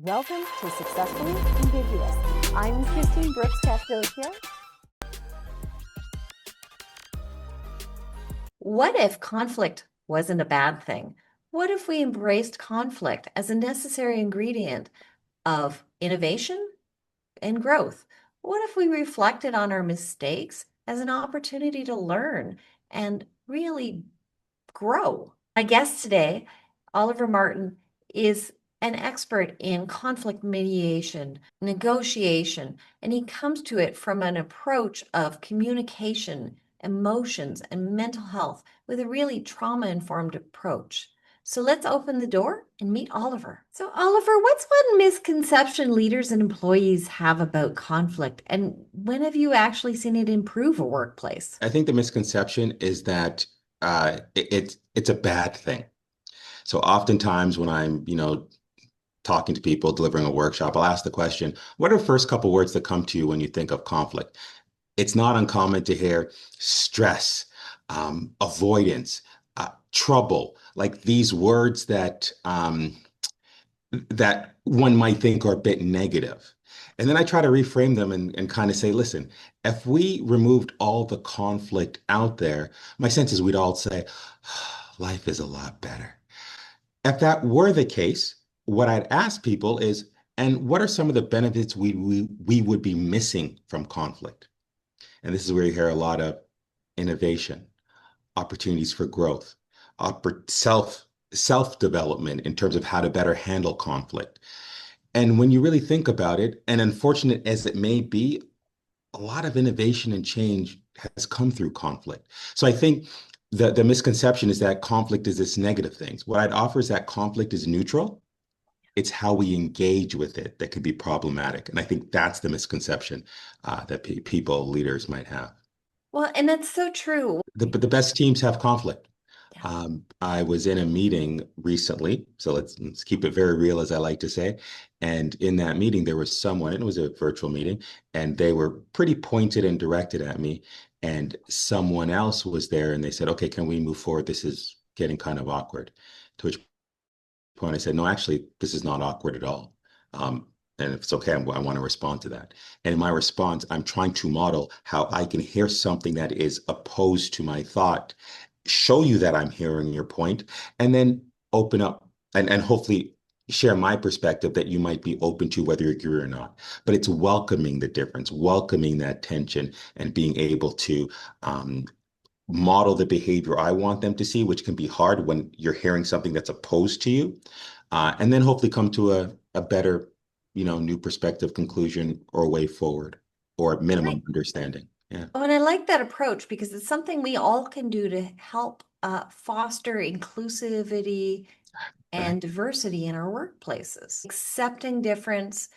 Welcome to Successfully Ambiguous. I'm Christine Brooks-Cappadocia. What if conflict wasn't a bad thing? What if we embraced conflict as a necessary ingredient of innovation and growth? What if we reflected on our mistakes as an opportunity to learn and really grow? My guest today, Oliver Martin, is an expert in conflict mediation, negotiation, and he comes to it from an approach of communication, emotions, and mental health with a really trauma-informed approach. So let's open the door and meet Oliver. So Oliver, what's one misconception leaders and employees have about conflict? And when have you actually seen it improve a workplace? I think the misconception is that it's a bad thing. So oftentimes when I'm, talking to people, delivering a workshop, I'll ask the question, what are the first couple words that come to you when you think of conflict? It's not uncommon to hear stress, avoidance, trouble, like these words that one might think are a bit negative. And then I try to reframe them and kind of say, listen, if we removed all the conflict out there, my sense is we'd all say, life is a lot better. If that were the case, what I'd ask people is, and what are some of the benefits we would be missing from conflict? And this is where you hear a lot of innovation, opportunities for growth, self development in terms of how to better handle conflict. And when you really think about it, and unfortunate as it may be, a lot of innovation and change has come through conflict. So I think the misconception is that conflict is this negative thing. What I'd offer is that conflict is neutral. It's how we engage with it that could be problematic. And I think that's the misconception that people, leaders might have. Well, and that's so true. But the best teams have conflict. Yeah. I was in a meeting recently, so let's keep it very real, as I like to say. And in that meeting, there was someone, and it was a virtual meeting, and they were pretty pointed and directed at me. And someone else was there, and they said, "Okay, can we move forward? This is getting kind of awkward." To which point I said, "No, actually, this is not awkward at all. And if it's okay, I want to respond to that." And in my response, I'm trying to model how I can hear something that is opposed to my thought, show you that I'm hearing your point, and then open up and hopefully share my perspective that you might be open to whether you agree or not. But it's welcoming the difference, welcoming that tension, and being able to model the behavior I want them to see, which can be hard when you're hearing something that's opposed to you, and then hopefully come to a better, new perspective, conclusion, or way forward, or minimum understanding. Yeah. Oh, and I like that approach because it's something we all can do to help foster inclusivity Right. and diversity in our workplaces. Accepting difference,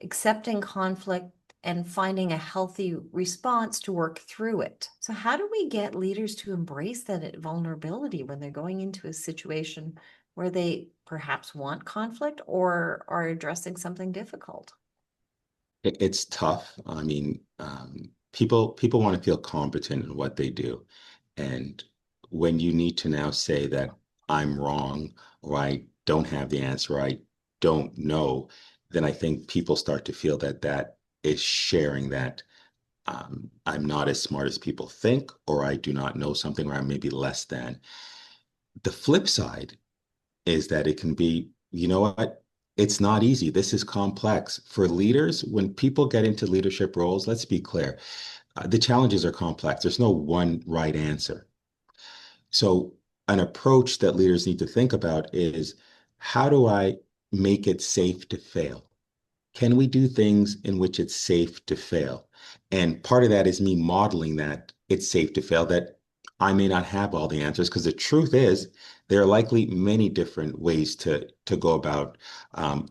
accepting conflict, and finding a healthy response to work through it. So, how do we get leaders to embrace that vulnerability when they're going into a situation where they perhaps want conflict or are addressing something difficult? It's tough. I mean, people want to feel competent in what they do. And when you need to now say that I'm wrong or I don't have the answer, I don't know, then I think people start to feel that that is sharing that I'm not as smart as people think, or I do not know something, or I'm maybe less than. The flip side is that it can be, you know what? It's not easy. This is complex. For leaders, when people get into leadership roles, let's be clear, the challenges are complex. There's no one right answer. So, an approach that leaders need to think about is how do I make it safe to fail? Can we do things in which it's safe to fail? And part of that is me modeling that it's safe to fail, that I may not have all the answers, because the truth is there are likely many different ways to go about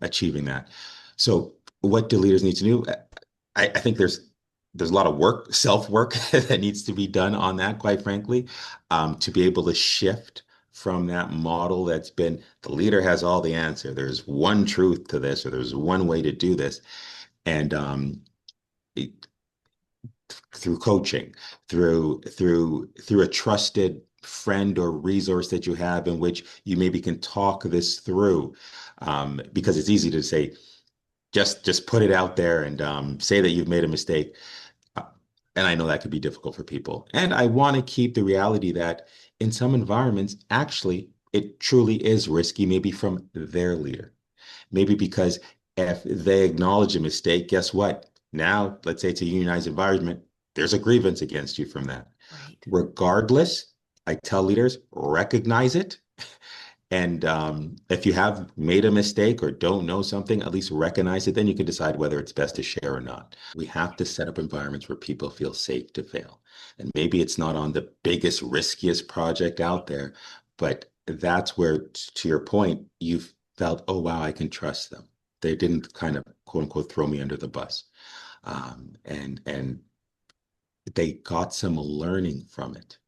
achieving that. So what do leaders need to do? I think there's a lot of work, self-work that needs to be done on that, quite frankly, to be able to shift from that model that's been the leader has all the answer. There's one truth to this, or there's one way to do this. And it, through coaching, through a trusted friend or resource that you have in which you maybe can talk this through. Because it's easy to say, just put it out there and say that you've made a mistake. Uh, And I know that could be difficult for people. And I want to keep the reality that in some environments, actually, it truly is risky, maybe from their leader. Maybe because if they acknowledge a mistake, guess what? Now, let's say it's a unionized environment, there's a grievance against you from that. Right. Regardless, I tell leaders, recognize it. And if you have made a mistake or don't know something, at least recognize it. Then you can decide whether it's best to share or not. We have to set up environments where people feel safe to fail. And maybe it's not on the biggest, riskiest project out there, but that's where, to your point, you've felt, oh, wow, I can trust them. They didn't kind of quote unquote throw me under the bus. And they got some learning from it.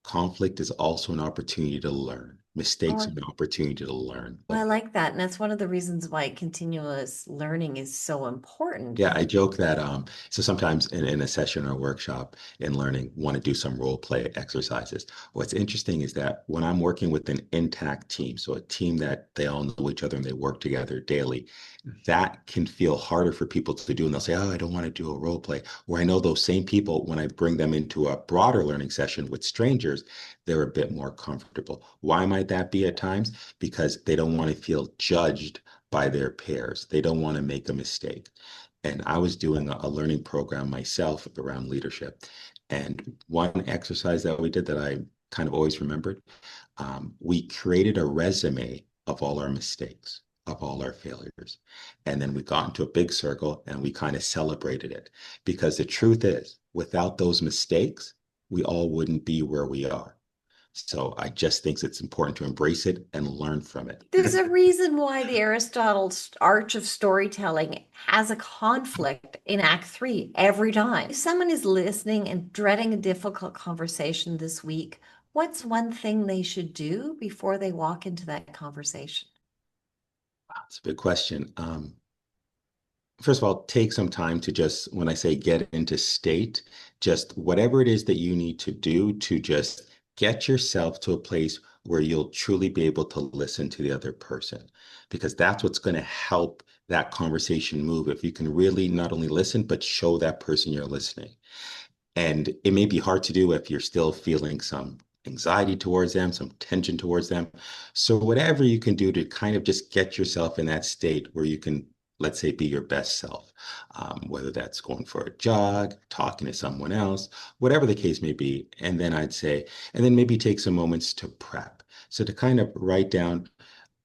Conflict is also an opportunity to learn. Mistakes are Oh, an opportunity to learn. I like that. And that's one of the reasons why continuous learning is so important. Yeah, I joke that so sometimes in a session or workshop in learning, want to do some role play exercises. What's interesting is that when I'm working with an intact team, so a team that they all know each other and they work together daily, that can feel harder for people to do. And they'll say, oh, I don't want to do a role play. Where I know those same people, when I bring them into a broader learning session with strangers, they're a bit more comfortable. Why might that be at times? Because they don't want to feel judged by their peers. They don't want to make a mistake. And I was doing a learning program myself around leadership. And one exercise that we did that I kind of always remembered, we created a resume of all our mistakes, of all our failures. And then we got into a big circle and we kind of celebrated it. Because the truth is, without those mistakes, we all wouldn't be where we are. So I just think it's important to embrace it and learn from it. There's a reason why the Aristotle's arch of storytelling has a conflict in Act 3 every time. If someone is listening and dreading a difficult conversation this week, what's one thing they should do before they walk into that conversation? That's a big question. First of all, take some time to just, when I say get into state, just whatever it is that you need to do to just get yourself to a place where you'll truly be able to listen to the other person, because that's what's going to help that conversation move. If you can really not only listen, but show that person you're listening. And it may be hard to do if you're still feeling some anxiety towards them, some tension towards them. So, whatever you can do to kind of just get yourself in that state where you can, let's say, be your best self, whether that's going for a jog, talking to someone else, whatever the case may be. And then I'd say, and then maybe take some moments to prep. So, to kind of write down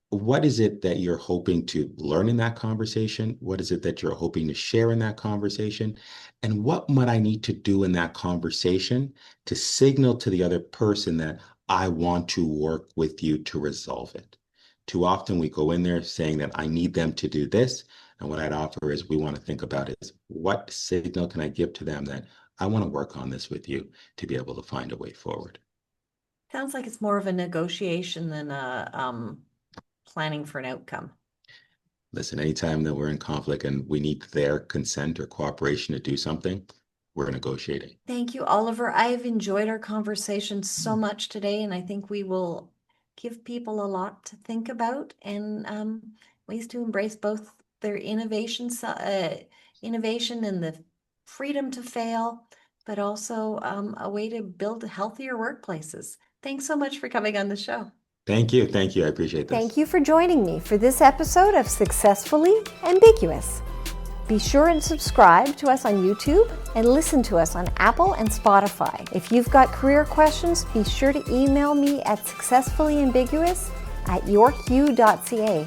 what is it that you're hoping to learn in that conversation? What is it that you're hoping to share in that conversation? And what might I need to do in that conversation to signal to the other person that I want to work with you to resolve it? Too often we go in there saying that I need them to do this. And what I'd offer is we want to think about is what signal can I give to them that I want to work on this with you to be able to find a way forward? Sounds like it's more of a negotiation than a planning for an outcome. Listen, anytime that we're in conflict and we need their consent or cooperation to do something, we're negotiating. Thank you, Oliver. I've enjoyed our conversation so much today, and I think we will give people a lot to think about and ways to embrace both their innovation and the freedom to fail, but also a way to build healthier workplaces. Thanks so much for coming on the show. Thank you. Thank you. I appreciate this. Thank you for joining me for this episode of Successfully Ambiguous. Be sure and subscribe to us on YouTube and listen to us on Apple and Spotify. If you've got career questions, be sure to email me at successfullyambiguous@yorku.ca.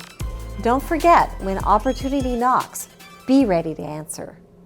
Don't forget, when opportunity knocks, be ready to answer.